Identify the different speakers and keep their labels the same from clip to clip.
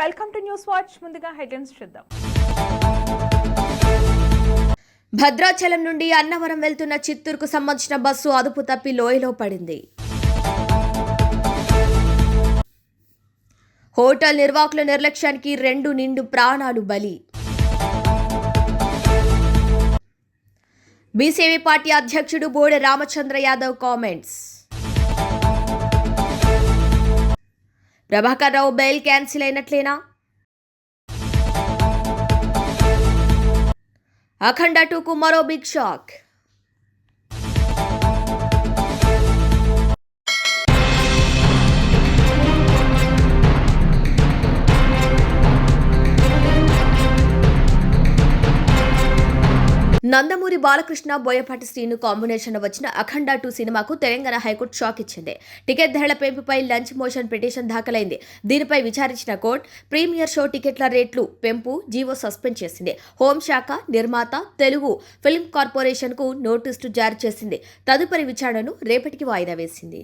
Speaker 1: Welcome to news watch. ముందుగా headlines చూద్దాం.
Speaker 2: భద్రాచలం నుండి అన్నవరం వెళ్తున్న చిత్తూరుకు సంబంధించిన బస్సు అదుపు తప్పి లోయలో పడింది. హోటల్ నిర్వాహకుల నిర్లక్ష్యానికి 2 నిండు ప్రాణాలు బలి. బీసీవీ పార్టీ అధ్యక్షుడు Bode Ramachandra Yadav comments. Prabhakar Rao bail cancel అయినట్లేనా? అఖండ 2కు మరో big shock. Nandamuri Balakrishna, Boyapati Srinu combination వచ్చిన అఖండ 2 సినిమాకు తెలంగాణ హైకోర్టు షాక్ ఇచ్చింది. టికెట్ ధరల పెంపుపై లంచ్ మోషన్ పిటిషన్ దాఖలైంది. దీనిపై విచారించిన కోర్టు ప్రీమియర్ షో టికెట్ల రేట్లు పెంపు జీవో సస్పెండ్ చేసింది. హోంశాఖ, నిర్మాత, తెలుగు ఫిల్మ్ కార్పొరేషన్ కు నోటీసులు జారీ చేసింది. తదుపరి విచారణను రేపటికి వాయిదా వేసింది.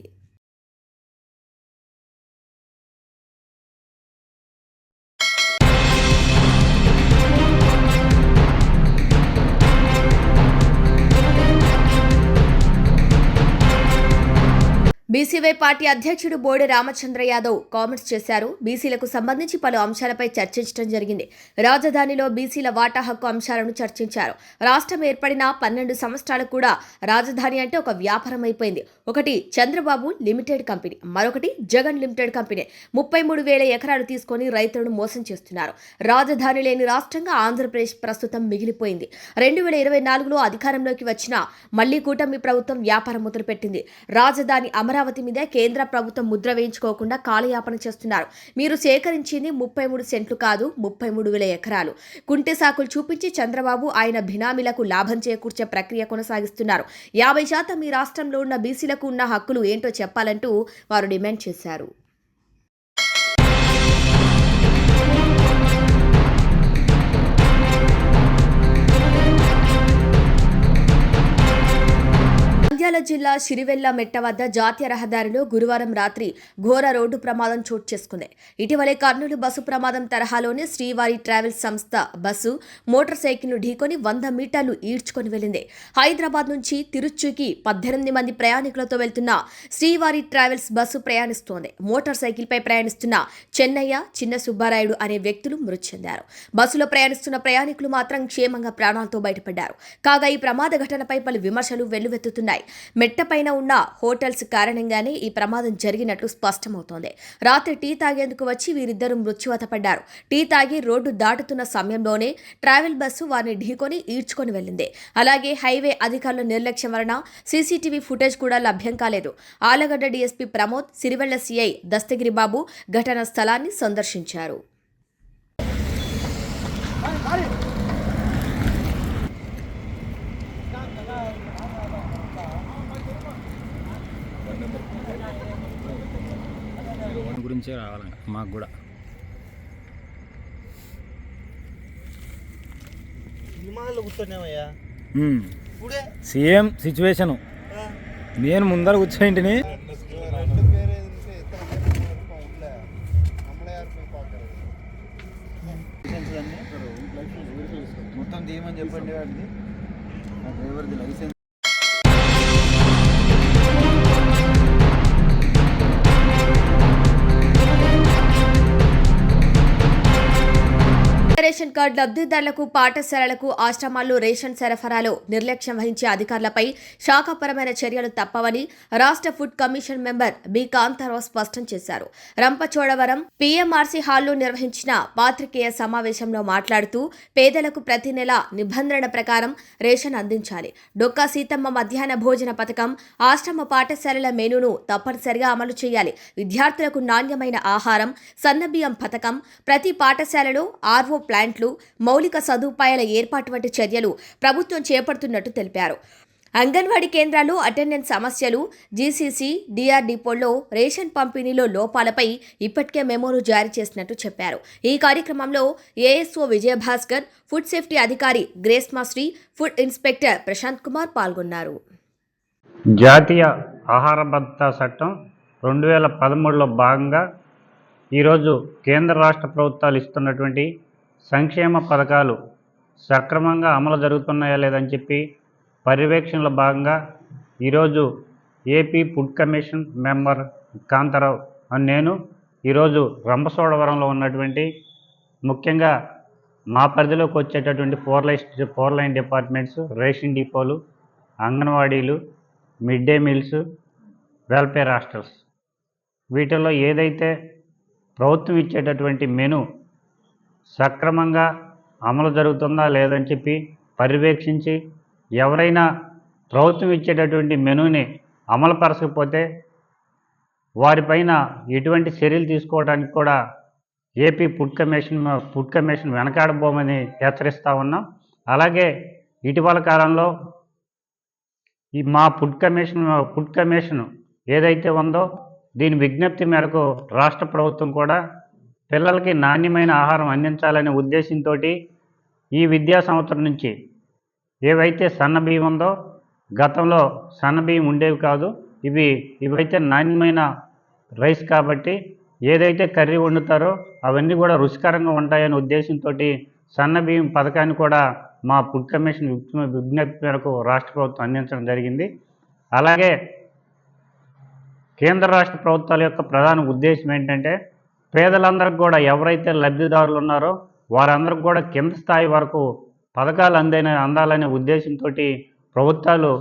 Speaker 2: బీసీవై పార్టీ అధ్యక్షుడు బోడే రామచంద్ర యాదవ్ కామెంట్స్ చేశారు. బీసీలకు సంబంధించి పలు అంశాలపై చర్చించడం జరిగింది. రాజధానిలో బీసీల వాటా హక్కు అంశాలను చర్చించారు. రాష్ట్రం ఏర్పడిన 12 సంవత్సరాలకు కూడా రాజధాని అంటే ఒక వ్యాపారం అయిపోయింది. ఒకటి చంద్రబాబు లిమిటెడ్ కంపెనీ, మరొకటి జగన్ లిమిటెడ్ కంపెనీ. 33,000 ఎకరాలు తీసుకొని రైతులను మోసం చేస్తున్నారు. రాజధాని లేని రాష్ట్రంగా ఆంధ్రప్రదేశ్ ప్రస్తుతం మిగిలిపోయింది. 2024లో అధికారంలోకి వచ్చిన మళ్లీ కూటమి ప్రభుత్వం వ్యాపారం మొదలుపెట్టింది. రాజధాని అమరావతి మీద కేంద్ర ప్రభుత్వం ముద్ర వేయించుకోకుండా కాలయాపన చేస్తున్నారు. మీరు సేకరించింది 33 సెంట్లు కాదు, 33,000 ఎకరాలు. కుంటి సాకులు చూపించి చంద్రబాబు ఆయన బినామీలకు లాభం చేకూర్చే ప్రక్రియ కొనసాగిస్తున్నారు. 50% మీ రాష్ట్రంలో ఉన్న బీసీలకు ఉన్న హక్కులు ఏంటో చెప్పాలంటూ వారు డిమాండ్ చేశారు. నంద్యాల జిల్లా సిరివెల్ల మెట్ట వద్ద జాతీయ రహదారిలో గురువారం రాత్రి ఘోర రోడ్డు ప్రమాదం చోటు చేసుకుంది. ఇటీవలే కర్నూలు బస్సు ప్రమాదం తరహాలోనే శ్రీవారి ట్రావెల్స్ సంస్థ బస్సు మోటార్ సైకిల్ను ఢీకొని 100 మీటర్లు ఈడ్చుకొని వెళ్లింది. హైదరాబాద్ నుంచి తిరుచుకి 18 మంది ప్రయాణికులతో వెళ్తున్న శ్రీవారి ట్రావెల్స్ బస్సు ప్రయాణిస్తోంది. మోటార్ సైకిల్పై ప్రయాణిస్తున్న చెన్నయ్య, చిన్న సుబ్బారాయుడు అనే వ్యక్తులు మృతి చెందారు. బస్సులో ప్రయాణిస్తున్న ప్రయాణికులు మాత్రం క్షేమంగా ప్రాణాలతో బయటపడ్డారు. కాగా ఈ ప్రమాద ఘటనపై పలు విమర్శలు వెల్లువెత్తుతున్నాయి. మెట్టపైన ఉన్న హోటల్స్ కారణంగానే ఈ ప్రమాదం జరిగినట్లు స్పష్టమవుతోంది. రాత్రి టీ తాగేందుకు వచ్చి వీరిద్దరూ మృత్యువాత పడ్డారు. టీ తాగి రోడ్డు దాటుతున్న సమయంలోనే ట్రావెల్ బస్సు వారిని ఢీకొని ఈడ్చుకొని వెళ్లింది. అలాగే హైవే అధికారుల నిర్లక్ష్యం వలన సీసీటీవీ ఫుటేజ్ కూడా లభ్యం కాలేదు. ఆలగడ్డ డీఎస్పీ ప్రమోద్, సిరివెళ్ల సీఐ దస్తగిరి బాబు ఘటనా స్థలాన్ని సందర్శించారు.
Speaker 3: గురించే రావాలంట మాకు కూడా. Same situation. నేను ముందర కూర్చోంటిని. మొత్తం తీయమని చెప్పండి. వాడిది డ్రైవర్ది లైసెన్స్.
Speaker 2: రేషన్ కార్డు లబ్ధిదారులకు, పాఠశాలలకు, ఆశ్రమాల్లో రేషన్ సరఫరాలో నిర్లక్ష్యం వహించే అధికారులపై శాఖాపరమైన చర్యలు తప్పవని రాష్ట్ర food commission member B Kantharao స్పష్టం చేశారు. రంపచోడవరం పీఎంఆర్సీ హాల్లో నిర్వహించిన పాత్రికేయ సమావేశంలో మాట్లాడుతూ పేదలకు ప్రతి నెల నిబంధన ప్రకారం రేషన్ అందించాలి. డొక్కా సీతమ్మ మధ్యాహ్న భోజన పథకం, ఆశ్రమ పాఠశాలల మెనూను తప్పనిసరిగా అమలు చేయాలి. విద్యార్థులకు నాణ్యమైన ఆహారం, సన్నబియ్యం పథకం, ప్రతి పాఠశాలలో ఆర్వో ప్లాంట్లు, మౌలిక సదుపాయాల ఏర్పాటు వంటి చర్యలు ప్రభుత్వం చేపడుతున్నట్టు తెలిపారు. అంగన్వాడీ కేంద్రాల్లో అటెండెన్స్ సమస్యలు, జీసీసీ, డిఆర్ డిపోల్లో రేషన్ పంపిణీలో లోపాలపై ఇప్పటికే మెమోలు జారీ చేసినట్టు చెప్పారు. ఈ కార్యక్రమంలో ఏఎస్ఓ విజయభాస్కర్, ఫుడ్ సేఫ్టీ అధికారి గ్రేస్మాశ్రీ, ఫుడ్ ఇన్స్పెక్టర్ ప్రశాంత్ కుమార్ పాల్గొన్నారు.
Speaker 4: జాతీయ ఆహార భద్రతా చట్టం 2013లో భాగంగా ఈరోజు కేంద్ర రాష్ట్ర ప్రభుత్వాలు ఇస్తున్నటువంటి సంక్షేమ పథకాలు సక్రమంగా అమలు జరుగుతున్నాయా లేదని చెప్పి పర్యవేక్షణలో భాగంగా ఈరోజు AP food commission member Kantharao అని నేను ఈరోజు రంపచోడవరంలో ఉన్నటువంటి ముఖ్యంగా మా పరిధిలోకి వచ్చేటటువంటి ఫోర్ లైన్ డిపార్ట్మెంట్స్, రేషన్ డిపోలు, అంగన్వాడీలు, mid day meals, welfare hostels వీటిల్లో ఏదైతే ప్రభుత్వం ఇచ్చేటటువంటి మెను సక్రమంగా అమలు జరుగుతుందా లేదని చెప్పి పర్యవేక్షించి ఎవరైనా ప్రభుత్వం ఇచ్చేటటువంటి మెనూని అమలుపరచకపోతే వారిపైన ఎటువంటి చర్యలు తీసుకోవడానికి కూడా ఏపీ ఫుడ్ కమిషన్ వెనకాడబోమని హెచ్చరిస్తూ ఉన్నాం. అలాగే ఇటీవల కాలంలో మా ఫుడ్ కమిషన్ ఏదైతే ఉందో దీని విజ్ఞప్తి మేరకు రాష్ట్ర ప్రభుత్వం కూడా పిల్లలకి నాణ్యమైన ఆహారం అందించాలనే ఉద్దేశంతో ఈ విద్యా సంవత్సరం నుంచి ఏవైతే సన్న బియ్యం ఉందో గతంలో సన్న బియ్యం ఉండేవి కాదు, ఇవైతే నాణ్యమైన రైస్ కాబట్టి ఏదైతే కర్రీ వండుతారో అవన్నీ కూడా రుచికరంగా ఉంటాయనే ఉద్దేశంతో సన్న బియ్యం పథకాన్ని కూడా మా ఫుడ్ కమిషన్ విజ్ఞప్తి మేరకు రాష్ట్ర ప్రభుత్వం అందించడం జరిగింది. అలాగే కేంద్ర రాష్ట్ర ప్రభుత్వాల యొక్క ప్రధాన ఉద్దేశం ఏంటంటే పేదలందరికీ కూడా ఎవరైతే లబ్ధిదారులు ఉన్నారో వారందరికీ కూడా కింద స్థాయి వరకు పథకాలు అందాలనే ఉద్దేశంతో ప్రభుత్వాలు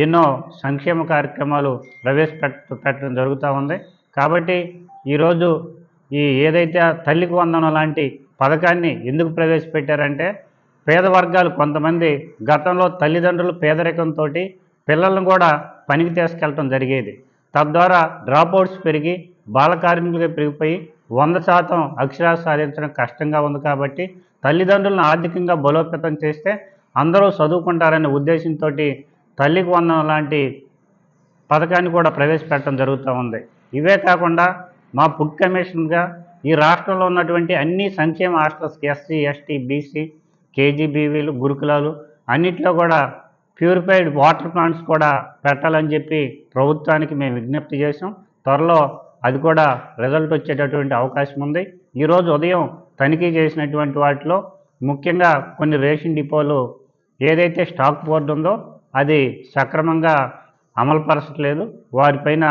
Speaker 4: ఎన్నో సంక్షేమ కార్యక్రమాలు ప్రవేశపెట్టడం జరుగుతూ ఉంది. కాబట్టి ఈరోజు ఏదైతే తల్లికి వందనం లాంటి పథకాన్ని ఎందుకు ప్రవేశపెట్టారంటే పేద వర్గాలు కొంతమంది గతంలో తల్లిదండ్రులు పేదరికంతో పిల్లలను కూడా పనికి తీసుకెళ్ళటం జరిగేది. తద్వారా డ్రాప్అవుట్స్ పెరిగి బాలకార్మికులుగా పెరిగిపోయి 100% అక్షరాలు సాధించడం కష్టంగా ఉంది. కాబట్టి తల్లిదండ్రులను ఆర్థికంగా బలోపేతం చేస్తే అందరూ చదువుకుంటారనే ఉద్దేశంతో తల్లికి వందనం లాంటి పథకాన్ని కూడా ప్రవేశపెట్టడం జరుగుతూ ఉంది. ఇవే కాకుండా మా ఫుడ్ కమిషన్గా ఈ రాష్ట్రంలో ఉన్నటువంటి అన్ని సంక్షేమ హాస్టల్స్కి ఎస్సీ, ఎస్టీ, బీసీ, కేజీబీవీలు, గురుకులాలు అన్నిట్లో కూడా ప్యూరిఫైడ్ వాటర్ ప్లాంట్స్ కూడా పెట్టాలని చెప్పి ప్రభుత్వానికి మేము విజ్ఞప్తి చేసాం. త్వరలో అది కూడా రిజల్ట్ వచ్చేటటువంటి అవకాశం ఉంది. ఈరోజు ఉదయం తనిఖీ చేసినటువంటి వాటిలో ముఖ్యంగా కొన్ని రేషన్ డిపోలు ఏదైతే స్టాక్ బోర్డు ఉందో అది సక్రమంగా అమలుపరచట్లేదు. వారిపైన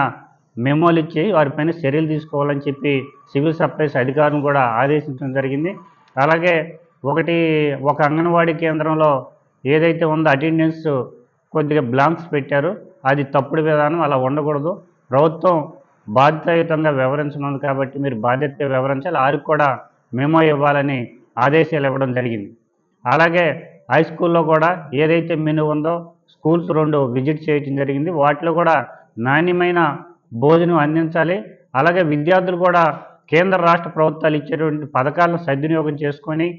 Speaker 4: మెమోలు ఇచ్చి వారిపైన చర్యలు తీసుకోవాలని చెప్పి సివిల్ సప్లైస్ అధికారులను కూడా ఆదేశించడం జరిగింది. అలాగే ఒక అంగన్వాడీ కేంద్రంలో ఏదైతే ఉందో అటెండెన్స్ కొద్దిగా బ్లాంక్స్ పెట్టారు, అది తప్పుడు విధానం, అలా ఉండకూడదు. ప్రభుత్వం బాధ్యతాయుతంగా వ్యవహరించనుంది కాబట్టి మీరు బాధ్యతగా వ్యవహరించాలి, వారికి కూడా మెమో ఇవ్వాలని ఆదేశాలు ఇవ్వడం జరిగింది. అలాగే హై స్కూల్లో కూడా ఏదైతే మెనూ ఉందో స్కూల్స్ 2 విజిట్ చేయడం జరిగింది. వాటిలో కూడా నాణ్యమైన భోజనం అందించాలి. అలాగే విద్యార్థులు కూడా కేంద్ర రాష్ట్ర ప్రభుత్వాలు ఇచ్చేటువంటి పథకాలను సద్వినియోగం చేసుకొని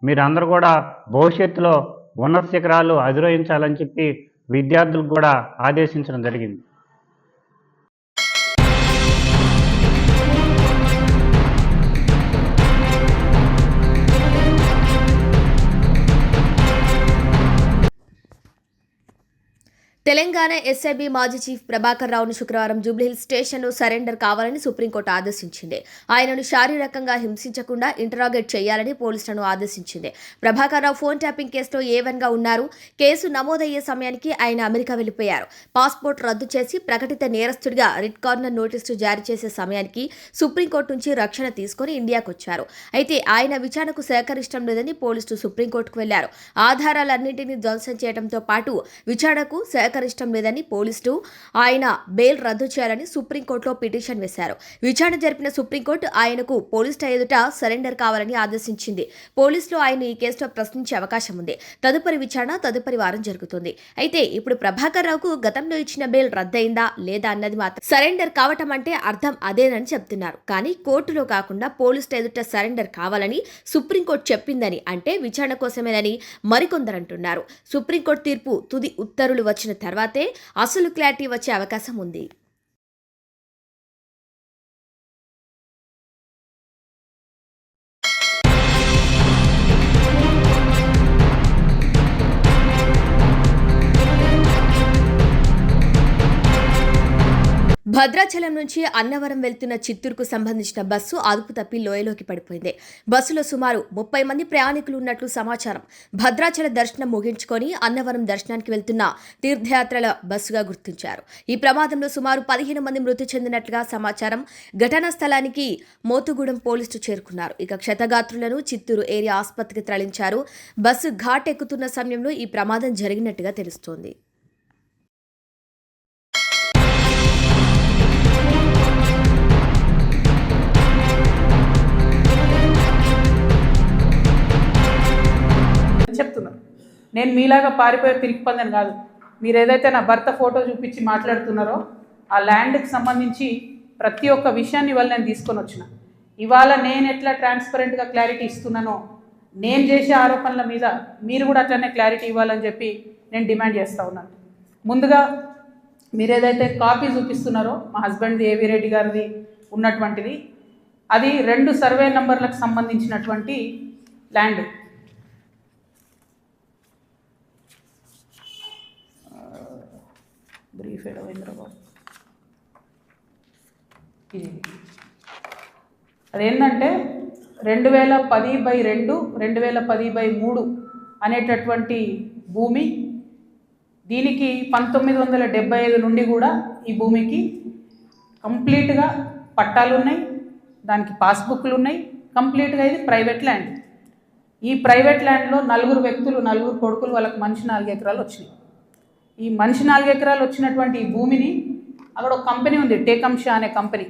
Speaker 4: మీరందరూ కూడా భవిష్యత్తులో ఉన్నత శిఖరాలు అధిరోహించాలని చెప్పి విద్యార్థులకు కూడా ఆదేశించడం జరిగింది.
Speaker 2: తెలంగాణ ఎస్ఐబి మాజీ చీఫ్ ప్రభాకర్ రావును శుక్రవారం జూబ్లీహిల్స్ స్టేషన్లో సరెండర్ కావాలని సుప్రీంకోర్టు ఆదేశించింది. ఆయనను శారీరకంగా హింసించకుండా ఇంటరాగేట్ చేయాలని పోలీసులను ఆదేశించింది. ప్రభాకర్ రావు ఫోన్ ట్యాపింగ్ కేసులో A1గా ఉన్నారు. కేసు నమోదయ్యే సమయానికి ఆయన అమెరికా వెళ్లిపోయారు. పాస్పోర్ట్ రద్దు చేసి ప్రకటిత నేరస్తుడిగా రిట్ కార్నర్ నోటీసు జారీ చేసే సమయానికి సుప్రీంకోర్టు నుంచి రక్షణ తీసుకుని ఇండియాకు వచ్చారు. అయితే ఆయన విచారణకు సహకరించడం లేదని పోలీసులు సుప్రీంకోర్టుకు వెళ్లారు. ఆధారాలన్నింటినీ ధ్వంసం చేయడంతో పాటు విచారణకు సహకరించడం లేదని పోలీసులు ఆయన బెయిల్ రద్దు చేయాలని సుప్రీంకోర్టులో పిటిషన్ వేశారు. విచారణ జరిపిన సుప్రీంకోర్టు ఆయనకు పోలీసుల ఎదుట సరెండర్ కావాలని ఆదేశించింది. పోలీసులు ఆయన ఈ కేసులో ప్రశ్నించే అవకాశం ఉంది. తదుపరి విచారణ తదుపరి వారం జరుగుతుంది. అయితే ఇప్పుడు ప్రభాకర్ రావుకు గతంలో ఇచ్చిన బెయిల్ రద్దయిందా లేదా అన్నది మాత్రం సరెండర్ కావటం అంటే అర్థం అదేనని చెప్తున్నారు. కానీ కోర్టులో కాకుండా పోలీసుల ఎదుట సరెండర్ కావాలని సుప్రీంకోర్టు చెప్పిందని అంటే విచారణ కోసమేనని మరికొందరంటున్నారు. సుప్రీంకోర్టు తీర్పు తుది ఉత్తర్వులు వచ్చిన తర్వాతే అసలు క్లారిటీ వచ్చే అవకాశం ఉంది. భద్రాచలం నుంచి అన్నవరం వెళ్తున్న చిత్తూరుకు సంబంధించిన బస్సు అదుపు తప్పి లోయలోకి పడిపోయింది. బస్సులో సుమారు 30 మంది ప్రయాణికులు ఉన్నట్లు సమాచారం. భద్రాచల దర్శనం ముగించుకొని అన్నవరం దర్శనానికి వెళ్తున్న తీర్థయాత్రల బస్సుగా గుర్తించారు. ఈ ప్రమాదంలో సుమారు 15 మంది మృతి చెందినట్లుగా సమాచారం. ఘటనా స్థలానికి మోతుగూడెం పోలీసులు చేరుకున్నారు. ఇక క్షతగాత్రులను చిత్తూరు ఏరియా ఆసుపత్రికి తరలించారు. బస్సు ఘాట్ ఎక్కుతున్న సమయంలో ఈ ప్రమాదం జరిగినట్టుగా తెలుస్తోంది.
Speaker 5: చెప్తున్నారు. నేను మీలాగా పారిపోయే పిరికిపందని కాదు. మీరు ఏదైతే నా భర్త ఫోటో చూపించి మాట్లాడుతున్నారో ఆ ల్యాండ్కి సంబంధించి ప్రతి ఒక్క విషయాన్ని ఇవాళ నేను తీసుకొని వచ్చిన. ఇవాళ నేను ఎట్లా ట్రాన్స్పరెంట్గా క్లారిటీ ఇస్తున్నానో నేను చేసే ఆరోపణల మీద మీరు కూడా అట్లనే క్లారిటీ ఇవ్వాలని చెప్పి నేను డిమాండ్ చేస్తూ ఉన్నాను. ముందుగా మీరు ఏదైతే కాపీ చూపిస్తున్నారో మా హస్బెండ్ది ఏవి రెడ్డి గారిది ఉన్నటువంటిది, అది 2 సర్వే నంబర్లకు సంబంధించినటువంటి ల్యాండ్. బ్రీఫ్ రవీంద్రబాబు ఇది అదేంటంటే 2010/2 2010/3 అనేటటువంటి భూమి. దీనికి 1975 నుండి కూడా ఈ భూమికి కంప్లీట్గా పట్టాలు ఉన్నాయి, దానికి పాస్బుక్లు ఉన్నాయి. కంప్లీట్గా ఇది ప్రైవేట్ ల్యాండ్. ఈ ప్రైవేట్ ల్యాండ్లో 4 వ్యక్తులు, 4 కొడుకులు, వాళ్ళకి మనిషి 4 ఎకరాలు వచ్చినాయి. ఈ మనిషి 4 ఎకరాలు వచ్చినటువంటి ఈ భూమిని అక్కడ ఒక కంపెనీ ఉంది, టేకంషా అనే కంపెనీ.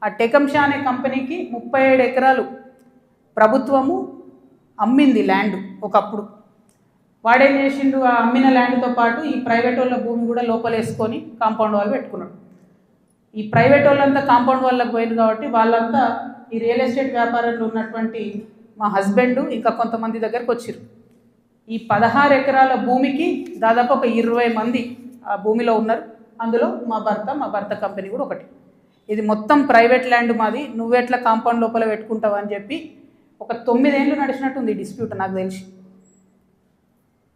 Speaker 5: ఆ టేకంషా అనే కంపెనీకి 37 ఎకరాలు ప్రభుత్వము అమ్మింది ల్యాండ్ ఒకప్పుడు. వాడేం చేసిండు, ఆ అమ్మిన ల్యాండ్తో పాటు ఈ ప్రైవేట్ వాళ్ళ భూమి కూడా లోపలేసుకొని కాంపౌండ్ వాళ్ళు పెట్టుకున్నాడు. ఈ ప్రైవేట్ వాళ్ళంతా కాంపౌండ్ వాళ్ళకి పోయింది కాబట్టి వాళ్ళంతా ఈ రియల్ ఎస్టేట్ వ్యాపారంలో ఉన్నటువంటి మా హస్బెండ్ ఇంకా కొంతమంది దగ్గరకు వచ్చారు. ఈ 16 ఎకరాల భూమికి దాదాపు ఒక 20 మంది ఆ భూమిలో ఉన్నారు. అందులో మా భర్త కంపెనీ కూడా ఒకటి. ఇది మొత్తం ప్రైవేట్ ల్యాండ్ మాది, నువ్వెట్లా కాంపౌండ్ లోపల పెట్టుకుంటావు అని చెప్పి ఒక 9 ఏళ్ళు నడిచినట్టుంది ఈ డిస్ప్యూట్ నాకు తెలిసి.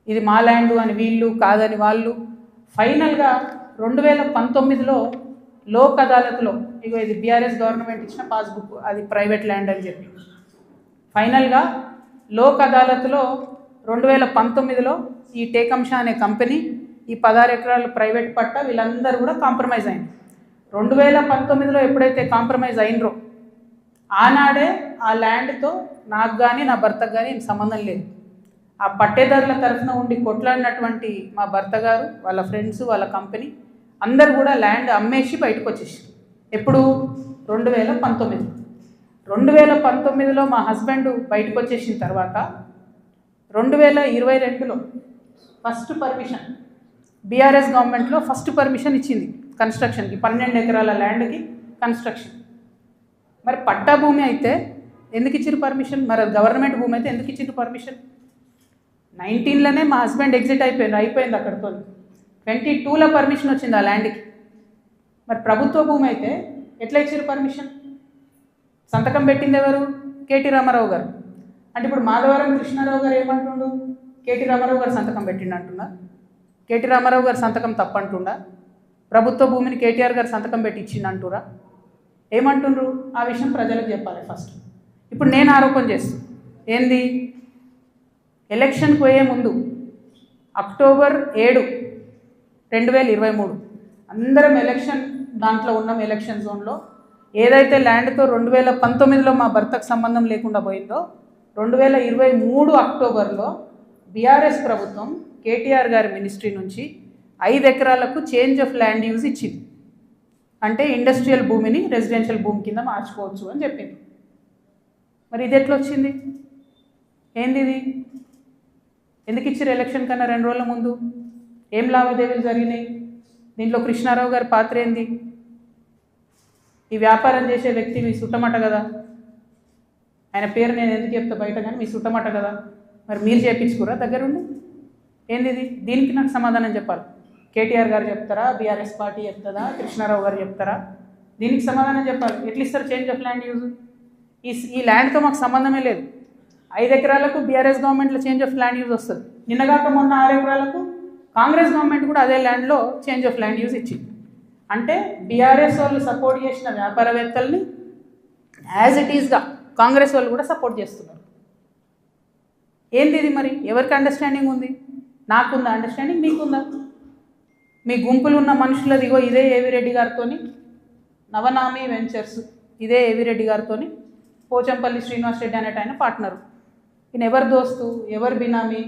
Speaker 5: ఇది మా ల్యాండ్ అని వీళ్ళు, కాదని వాళ్ళు. ఫైనల్గా 2019లో లోక్ అదాలత్లో, ఇగో ఇది బీఆర్ఎస్ గవర్నమెంట్ ఇచ్చిన పాస్బుక్, అది ప్రైవేట్ ల్యాండ్ అని చెప్పి ఫైనల్గా లోక్ అదాలత్లో 2019లో ఈ టేకంషా అనే కంపెనీ ఈ 16 ఎకరాలు ప్రైవేట్ పట్ట వీళ్ళందరూ కూడా కాంప్రమైజ్ అయింది. 2019లో ఎప్పుడైతే కాంప్రమైజ్ అయినరో ఆనాడే ఆ ల్యాండ్తో నాకు కానీ నా భర్తకు కానీ సంబంధం లేదు. ఆ పట్టేదారుల తరఫున ఉండి కొట్లాడినటువంటి మా భర్త గారు, వాళ్ళ ఫ్రెండ్స్, వాళ్ళ కంపెనీ అందరు కూడా ల్యాండ్ అమ్మేసి బయటకు వచ్చేసి. ఎప్పుడు 2019. 2019లో మా హస్బెండ్ బయటకు వచ్చేసిన తర్వాత 2022లో ఫస్ట్ పర్మిషన్ బీఆర్ఎస్ గవర్నమెంట్లో ఫస్ట్ పర్మిషన్ ఇచ్చింది కన్స్ట్రక్షన్కి, 12 ఎకరాల ల్యాండ్కి కన్స్ట్రక్షన్. మరి పట్టా భూమి అయితే ఎందుకు ఇచ్చారు పర్మిషన్? మరి గవర్నమెంట్ భూమి అయితే ఎందుకు ఇచ్చింది పర్మిషన్? 19లోనే మా హస్బెండ్ ఎగ్జిట్ అయిపోయింది అక్కడితో. 22లో పర్మిషన్ వచ్చింది ఆ ల్యాండ్కి. మరి ప్రభుత్వ భూమి అయితే ఎట్లా ఇచ్చారు పర్మిషన్? సంతకం పెట్టింది ఎవరు? కేటీ రామారావు గారు. అంటే ఇప్పుడు మాధవరం కృష్ణారావు గారు ఏమంటుండు? కేటీ రామారావు గారు సంతకం పెట్టిండు అంటున్నా. కేటీ రామారావు గారు సంతకం తప్పంటుండా? ప్రభుత్వ భూమిని కేటీఆర్ గారు సంతకం పెట్టి ఇచ్చిండు అంటురా? ఏమంటుండ్రు? ఆ విషయం ప్రజలకు చెప్పాలి ఫస్ట్. ఇప్పుడు నేను ఆరోపణ చేస్తాను ఏంది, ఎలక్షన్కి పోయే ముందు అక్టోబర్ 7, 2023 అందరం ఎలక్షన్ దాంట్లో ఉన్నాం. ఎలక్షన్ జోన్లో ఏదైతే ల్యాండ్తో 2019లో మా భర్తకు సంబంధం లేకుండా పోయిందో 2023 అక్టోబర్లో బీఆర్ఎస్ ప్రభుత్వం కేటీఆర్ గారి మినిస్ట్రీ నుంచి 5 ఎకరాలకు చేంజ్ ఆఫ్ ల్యాండ్ యూజ్ ఇచ్చింది. అంటే ఇండస్ట్రియల్ భూమిని రెసిడెన్షియల్ భూమి కింద మార్చుకోవచ్చు అని చెప్పింది. మరి ఇది ఎట్లా వచ్చింది? ఏంది ఇది? ఎందుకు ఇచ్చారు ఎలక్షన్ కన్నా 2 రోజుల ముందు? ఏం లావాదేవీలు జరిగినాయి? దీంట్లో కృష్ణారావు గారి పాత్ర ఏంది? ఈ వ్యాపారం చేసే వ్యక్తి మీ సుట్టమట కదా, ఆయన పేరు నేను ఎందుకు చెప్తా బయట, కానీ మీ సుట్టమట కదా. మరి మీరు చేయించుకోరా దగ్గరుండి? ఏంది ఇది? దీనికి నాకు సమాధానం చెప్పాలి. కేటీఆర్ గారు చెప్తారా, బీఆర్ఎస్ పార్టీ చెప్తుందా, కృష్ణారావు గారు చెప్తారా? దీనికి సమాధానం చెప్పాలి. ఎట్లా ఇస్తారు చేంజ్ ఆఫ్ ల్యాండ్ యూజ్? ఈ ల్యాండ్తో మాకు సంబంధమే లేదు. 5 ఎకరాలకు బీఆర్ఎస్ గవర్నమెంట్లో చేంజ్ ఆఫ్ ల్యాండ్ యూజ్ వస్తుంది. నిన్నగాక మొన్న 6 ఎకరాలకు కాంగ్రెస్ గవర్నమెంట్ కూడా అదే ల్యాండ్లో చేంజ్ ఆఫ్ ల్యాండ్ యూజ్ ఇచ్చింది. అంటే బీఆర్ఎస్ వాళ్ళు సపోర్ట్ చేసిన వ్యాపారవేత్తల్ని యాజ్ ఇట్ ఈస్గా కాంగ్రెస్ వాళ్ళు కూడా సపోర్ట్ చేస్తున్నారు. ఏంది ఇది మరి? ఎవరికి అండర్స్టాండింగ్ ఉంది? నాకుందా అండర్స్టాండింగ్? మీకుందా? మీ గుంపులు ఉన్న మనుషులది ఇగో ఇదే ఏవిరెడ్డి గారితోని నవనామి వెంచర్స్, ఇదే ఏవిరెడ్డి గారితోని పోచంపల్లి శ్రీనివాస్ రెడ్డి అనేట ఆయన పార్ట్నరు. ఈయన ఎవరు దోస్తు, ఎవరు బినామీ?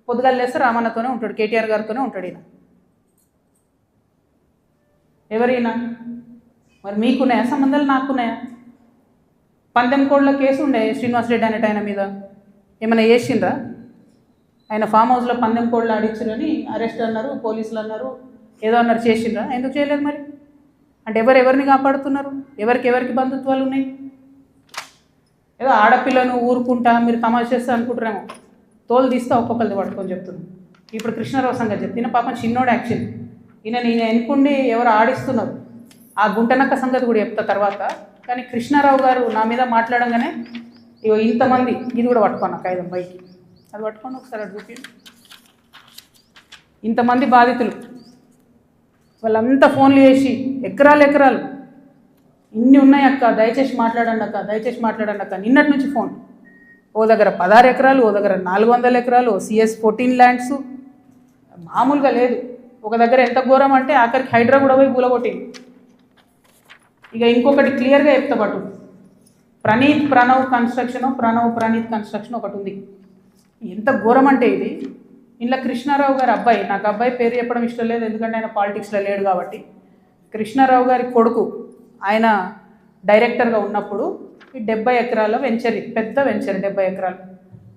Speaker 5: పొద్దుగాలు లేస్తే రామన్నతోనే ఉంటాడు, కేటీఆర్ గారితోనే ఉంటాడు ఈయన. ఎవరైనా మరి మీకున్నాయా సంబంధాలు? నాకున్నాయా? పందెం కోడ్ల కేసు ఉండే శ్రీనివాస్ రెడ్డి అనేట ఆయన మీద, ఏమైనా చేసిండ్రా? ఆయన ఫామ్ హౌస్లో పందెం కోడ్లు ఆడించారని అరెస్ట్ అన్నారు, పోలీసులు అన్నారు, ఏదో అన్నారు, చేసిండ్రా? ఎందుకు చేయలేదు మరి? అంటే ఎవరిని కాపాడుతున్నారు? ఎవరికి బంధుత్వాలు ఉన్నాయి? ఏదో ఆడపిల్లను ఊరుకుంటా మీరు తమాషా చేస్తా అనుకుంటారేమో, తోలు తీస్తా ఒక్కొక్కరిది పట్టుకొని చెప్తున్నాను. ఇప్పుడు కృష్ణారావు సంగతి చెప్తున్నా, పాపం చిన్నోడు యాక్షన్. నేను ఎన్నుకుండి ఎవరు ఆడిస్తున్నారు, ఆ గుంటనక్క సంగతి కూడా చెప్తా తర్వాత. కానీ కృష్ణారావు గారు నా మీద మాట్లాడంగానే ఇగో ఇంతమంది, ఇది కూడా పట్టుకోను కాగితం పైకి, అది పట్టుకోండి ఒకసారి అది చూపి. ఇంతమంది బాధితులు వాళ్ళంతా ఫోన్లు చేసి ఎకరాలు ఇన్ని ఉన్నాయి అక్క, దయచేసి మాట్లాడండి అక్క. నిన్నటి నుంచి ఫోన్. ఓ దగ్గర 16 ఎకరాలు, ఓ దగ్గర 400 ఎకరాలు, CS 14 ల్యాండ్స్, మామూలుగా లేదు. ఒక దగ్గర ఎంత ఘోరం అంటే ఆఖరికి హైడ్రా కూడా పోయి కూలగొట్టింది. ఇక ఇంకొకటి క్లియర్గా చెప్తా పట్టు, ప్రణీత్ కన్స్ట్రక్షన్ ఒకటి ఉంది. ఎంత ఘోరం అంటే ఇది, ఇంట్లో కృష్ణారావు గారి అబ్బాయి, నాకు అబ్బాయి పేరు చెప్పడం ఇష్టం లేదు ఎందుకంటే ఆయన పాలిటిక్స్లో లేడు కాబట్టి, కృష్ణారావు గారి కొడుకు ఆయన డైరెక్టర్గా ఉన్నప్పుడు ఈ 70 ఎకరాల వెంచర్, పెద్ద వెంచర్ 70 ఎకరాలు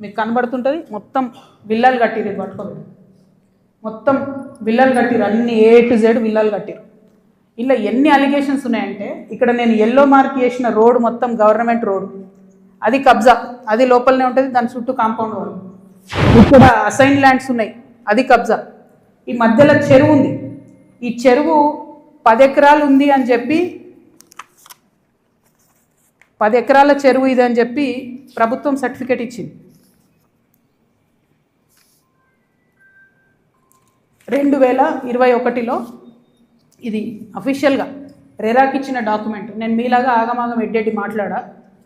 Speaker 5: మీకు కనబడుతుంటుంది. మొత్తం విల్లాలు కట్టిరు, ఇది పట్టుకోండి, మొత్తం విల్లాలు కట్టిరు, అన్ని A to Z విల్లాలు కట్టిరు. ఇలా ఎన్ని అలిగేషన్స్ ఉన్నాయంటే, ఇక్కడ నేను ఎల్లో మార్క్ చేసిన రోడ్ మొత్తం గవర్నమెంట్ రోడ్, అది కబ్జా, అది లోపలనే ఉంటుంది, దాని చుట్టూ కాంపౌండ్ వాళ్ళు. ఇక్కడ అసైన్ ల్యాండ్స్ ఉన్నాయి, అది కబ్జా. ఈ మధ్యలో చెరువు ఉంది, ఈ చెరువు 10 ఎకరాలు ఉంది అని చెప్పి, 10 ఎకరాల చెరువు ఇది అని చెప్పి ప్రభుత్వం సర్టిఫికేట్ ఇచ్చింది. 2021లో ఇది అఫీషియల్గా రెరాకి ఇచ్చిన డాక్యుమెంట్. నేను మీలాగా ఆగమాగం ఎడ్డెడ్డి మాట్లాడా,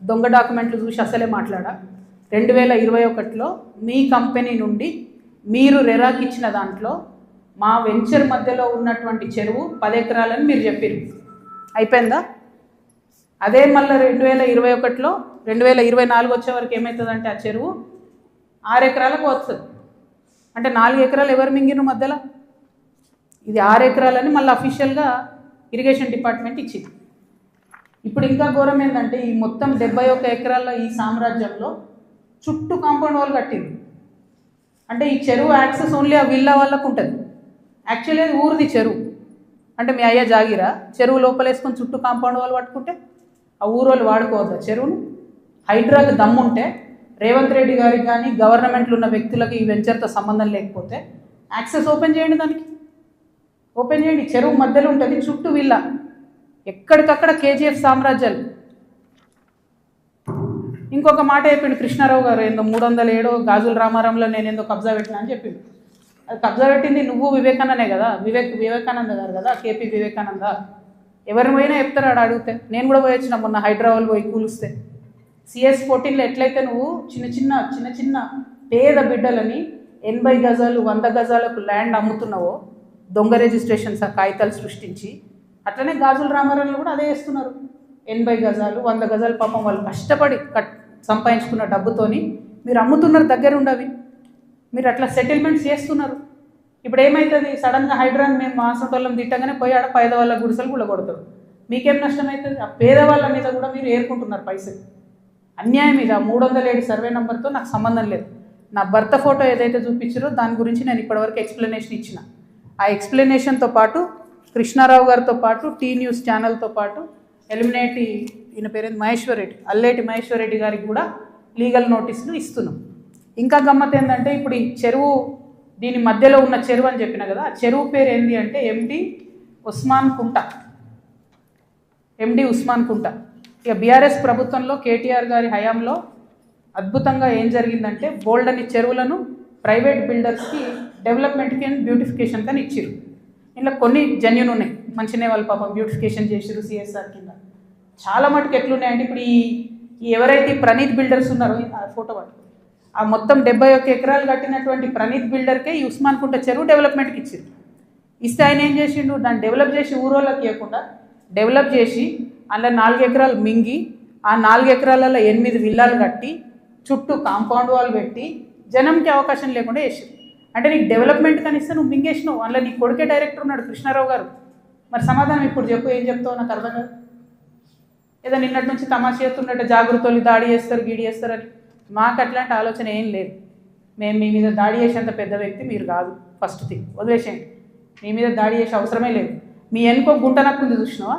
Speaker 5: దొంగ డాక్యుమెంట్లు చూసి అసలే మాట్లాడా. 2021లో మీ కంపెనీ నుండి మీరు రెరాకి ఇచ్చిన దాంట్లో మా వెంచర్ మధ్యలో ఉన్నటువంటి చెరువు 10 ఎకరాలని మీరు చెప్పారు. అయిపోయిందా? అదే మళ్ళీ 2021లో 2024 వచ్చే వరకు ఏమవుతుందంటే ఆ చెరువు 6 ఎకరాలకు వస్తుంది. అంటే 4 ఎకరాలు ఎవరు మింగిన మధ్యలో, ఇది 6 ఎకరాలని మళ్ళీ అఫీషియల్గా ఇరిగేషన్ డిపార్ట్మెంట్ ఇచ్చింది. ఇప్పుడు ఇంకా ఘోరం ఏంటంటే, ఈ మొత్తం 71 ఎకరాల ఈ సామ్రాజ్యంలో చుట్టూ కాంపౌండ్ వాల్ కట్టింది. అంటే ఈ చెరువు యాక్సెస్ ఓన్లీ ఆ విల్లా వాళ్ళకు ఉంటుంది. యాక్చువల్లీ అది ఊరిది చెరువు, అంటే మీ అయ్యా జాగిరా, చెరువు లోపలేసుకొని చుట్టూ కాంపౌండ్ వాల్ పట్టుకుంటే ఆ ఊరోళ్ళు వాడుకోవద్దా చెరువును? హైడ్రాకి దమ్ముంటే రేవంత్ రెడ్డి గారికి కానీ గవర్నమెంట్లో ఉన్న వ్యక్తులకి ఈ వెంచర్తో సంబంధం లేకపోతే యాక్సెస్ ఓపెన్ చేయండి, దానికి ఓపెన్ చేయండి. చెరువు మధ్యలో ఉంటుంది, చుట్టూ విల్లా, ఎక్కడికక్కడ KGF సామ్రాజ్యాలు. ఇంకొక మాట చెప్పిండు కృష్ణారావు గారు, ఏందో 307 గాజుల రామారంలో నేను ఏందో కబ్జా పెట్టినా అని చెప్పిండు. అది కబ్జా పెట్టింది నువ్వు వివేకానందే కదా, వివేకానంద గారు కదా, KP వివేకానంద. ఎవరిని పోయినా చెప్తారు ఆడ అడిగితే. నేను కూడా పోయి వచ్చిన మొన్న హైదరాబాద్ పోయి కూలిస్తే. CS 14లో ఎట్లయితే నువ్వు చిన్న చిన్న పేద బిడ్డలని 80 గజాలు 100 గజాలకు ల్యాండ్ అమ్ముతున్నావో, దొంగ రిజిస్ట్రేషన్స్ ఆ కాగితాలు సృష్టించి, అట్లనే గాజుల రామారంలో కూడా అదే చేస్తున్నారు. 80 గజాలు 100 గజాలు పాపం వాళ్ళు కష్టపడి సంపాదించుకున్న డబ్బుతోని మీరు అమ్ముతున్నారు, దగ్గర ఉండవి మీరు అట్లా సెటిల్మెంట్స్ చేస్తున్నారు. ఇప్పుడు ఏమవుతుంది, సడన్గా హైడ్రాన్ మేము మాసంటోళ్ళం తిట్టగానే పోయి ఆడ పేదవాళ్ళ గుడిసెలు కూడా కొడతారు. మీకేం నష్టం అవుతుంది? ఆ పేదవాళ్ళ మీద కూడా మీరు ఏరుకుంటున్నారు పైసలు. అన్యాయం ఇది. 307 సర్వే నెంబర్తో నాకు సంబంధం లేదు. నా భర్త ఫోటో ఏదైతే చూపించారో దాని గురించి నేను ఇప్పటివరకు ఎక్స్ప్లెనేషన్ ఇచ్చిన. ఆ ఎక్స్ప్లెనేషన్తో పాటు కృష్ణారావు గారితో పాటు టీ న్యూస్ ఛానల్తో పాటు ఎలిమినేటి ఈయన పేరు మహేశ్వర్ రెడ్డి, అల్లేటి మహేశ్వర్ రెడ్డి గారికి కూడా లీగల్ నోటీసులు ఇస్తున్నాం. ఇంకా గమ్మత్ ఏంటంటే, ఇప్పుడు ఈ చెరువు దీని మధ్యలో ఉన్న చెరువు అని చెప్పిన కదా, ఆ చెరువు పేరు ఏంటి అంటే MD ఉస్మాన్ కుంట. ఇక బీఆర్ఎస్ ప్రభుత్వంలో KTR గారి హయాంలో అద్భుతంగా ఏం జరిగిందంటే, బోల్డని చెరువులను ప్రైవేట్ బిల్డర్స్కి డెవలప్మెంట్కి అండ్ బ్యూటిఫికేషన్ కానీ ఇచ్చారు. ఇలా కొన్ని జెన్యూన్ ఉన్నాయి. మంచినే వాళ్ళు పాపం బ్యూటిఫికేషన్ చేసారు సిఎస్ఆర్ కింద. చాలా మటుకు ఎట్లున్నాయంటే ఇప్పుడు ఈ ఎవరైతే ప్రణీత్ బిల్డర్స్ ఉన్నారో ఆ ఫోటో పట్టు, ఆ మొత్తం 71 ఎకరాలు కట్టినటువంటి ప్రణీత్ బిల్డర్కే ఈ ఉస్మాన్ కుంట చెరువు డెవలప్మెంట్కి ఇచ్చారు. ఇస్తే ఆయన ఏం చేసిండు, దాన్ని డెవలప్ చేసి ఊరోళ్ళకి ఇవ్వకుండా డెవలప్ చేసి అందులో 4 ఎకరాలు మింగి ఆ 4 ఎకరాలలో 8 విల్లాలు కట్టి చుట్టూ కాంపౌండ్ వాల్ పెట్టి జనంకి అవకాశం లేకుండా చేసారు. అంటే నీకు డెవలప్మెంట్ కనిస్తే నువ్వు మింగేసినావు. అందులో నీ కొడుకే డైరెక్టర్ ఉన్నాడు కృష్ణారావు గారు. మరి సమాధానం ఇప్పుడు చెప్పు, ఏం చెప్తావు నాకు అర్థం కాదు. ఏదో నిన్నటి నుంచి తమాషా చేస్తున్నట్టు జాగృతలు దాడి చేస్తారు గీడి చేస్తారని. మాకు అట్లాంటి ఆలోచన ఏం లేదు. మేము మీ మీద దాడి చేసేంత పెద్ద వ్యక్తి మీరు కాదు. ఫస్ట్ థింగ్ వదిలేసేయండి, మీ మీద దాడి చేసే అవసరమే లేదు. మీ వెనుకో గుంటనక్క ఉంది చూసినావా,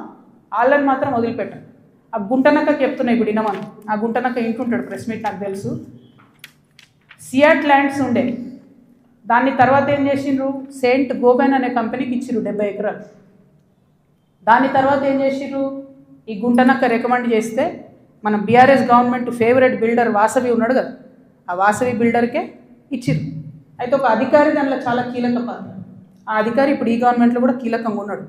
Speaker 5: వాళ్ళని మాత్రం వదిలిపెట్టండి. ఆ గుంటనక్కకి చెప్తున్నాయి ఇప్పుడు వినమని. ఆ గుంటనక్క ఇంటుంటాడు, ప్రెస్ మీట్ నాకు తెలుసు. సియాట్ ల్యాండ్స్ ఉండే, దాన్ని తర్వాత ఏం చేసిండ్రు, సెయింట్ గోబెన్ అనే కంపెనీకి ఇచ్చిర్రు 70 ఎకరాలు. దాని తర్వాత ఏం చేసిర్రు, ఈ గుంటనక్క రికమెండ్ చేస్తే మన BRS government favourite builder Vasavi ఉన్నాడు కదా, ఆ వాసవి బిల్డర్కే ఇచ్చిర్రు. అయితే ఒక అధికారి దానిలో చాలా కీలక పాత్ర. ఆ అధికారి ఇప్పుడు ఈ గవర్నమెంట్లో కూడా కీలకంగా ఉన్నాడు.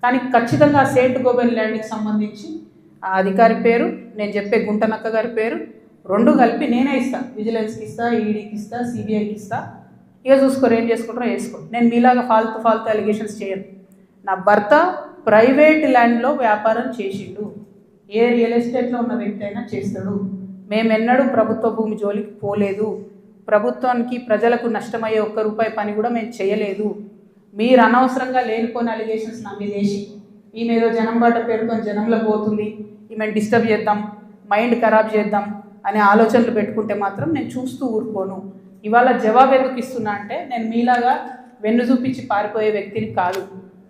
Speaker 5: కానీ ఖచ్చితంగా ఆ సెయింట్ గోబెన్ ల్యాండ్కి సంబంధించి ఆ అధికారి పేరు, నేను చెప్పే గుంటనక్క గారి పేరు 2 కలిపి నేనే ఇస్తాను. విజిలెన్స్కి ఇస్తా, ఈడీకి ఇస్తా, సిబిఐకి ఇస్తా. ఇక చూసుకోరు, ఏం చేసుకుంటారో వేసుకోరు. నేను మీలాగా ఫాల్తు అలిగేషన్స్ చేయను. నా భర్త ప్రైవేట్ ల్యాండ్లో వ్యాపారం చేసిండు. ఏ రియల్ ఎస్టేట్లో ఉన్న వ్యక్తి అయినా చేస్తాడు. మేమెన్నడూ ప్రభుత్వ భూమి జోలికి పోలేదు. ప్రభుత్వానికి ప్రజలకు నష్టమయ్యే ₹1 పని కూడా మేము చేయలేదు. మీరు అనవసరంగా లేనిపోయిన అలిగేషన్స్ నా మీద వేసి ఈమె ఏదో జనం బాట పేరుతో జనంలో పోతుంది, ఈమెను డిస్టర్బ్ చేద్దాం, మైండ్ ఖరాబ్ చేద్దాం అనే ఆలోచనలు పెట్టుకుంటే మాత్రం నేను చూస్తూ ఊరుకోను. ఇవాళ జవాబు ఎందుకు ఇస్తున్నా అంటే, నేను మీలాగా వెన్ను చూపించి పారిపోయే వ్యక్తిని కాదు.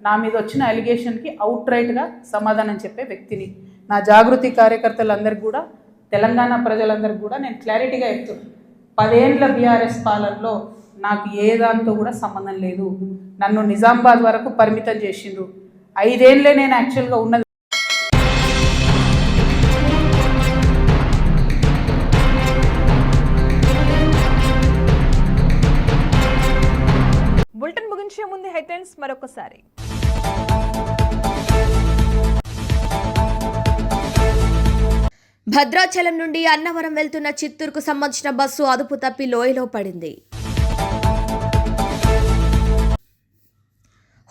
Speaker 5: నా మీద వచ్చిన అలిగేషన్కి అవుట్ రైట్గా సమాధానం చెప్పే వ్యక్తిని. నా జాగృతి కార్యకర్తలందరికీ కూడా, తెలంగాణ ప్రజలందరికీ కూడా నేను క్లారిటీగా చెప్తున్నాను. 10 ఏళ్ళ బీఆర్ఎస్ పాలనలో నాకు ఏ దాంతో కూడా సంబంధం లేదు. నన్ను నిజామాబాద్ వరకు పరిమితం చేసిండ్రు. 5 ఏళ్ళే నేను యాక్చువల్గా ఉన్నది.
Speaker 1: బులెటిన్ ముగించే ముందు హెడ్లైన్స్ మరొకసారి.
Speaker 2: భద్రాచలం నుండి అన్నవరం వెళ్తున్న చిత్తూరుకు సంబంధించిన బస్సు అదుపు తప్పి లోయలో పడింది.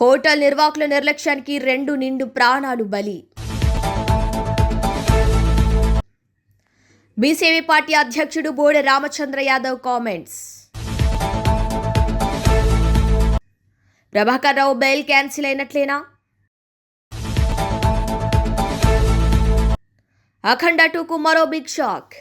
Speaker 2: హోటల్ నిర్వాహకుల నిర్లక్ష్యానికి 2 నిండు ప్రాణాలు బలి. బీసీవీ పార్టీ అధ్యక్షుడు Bode Ramachandra Yadav comments. Prabhakar Rao bail cancel అయినట్లేనా? అఖండ 2కు మరో బిగ్ షాక్.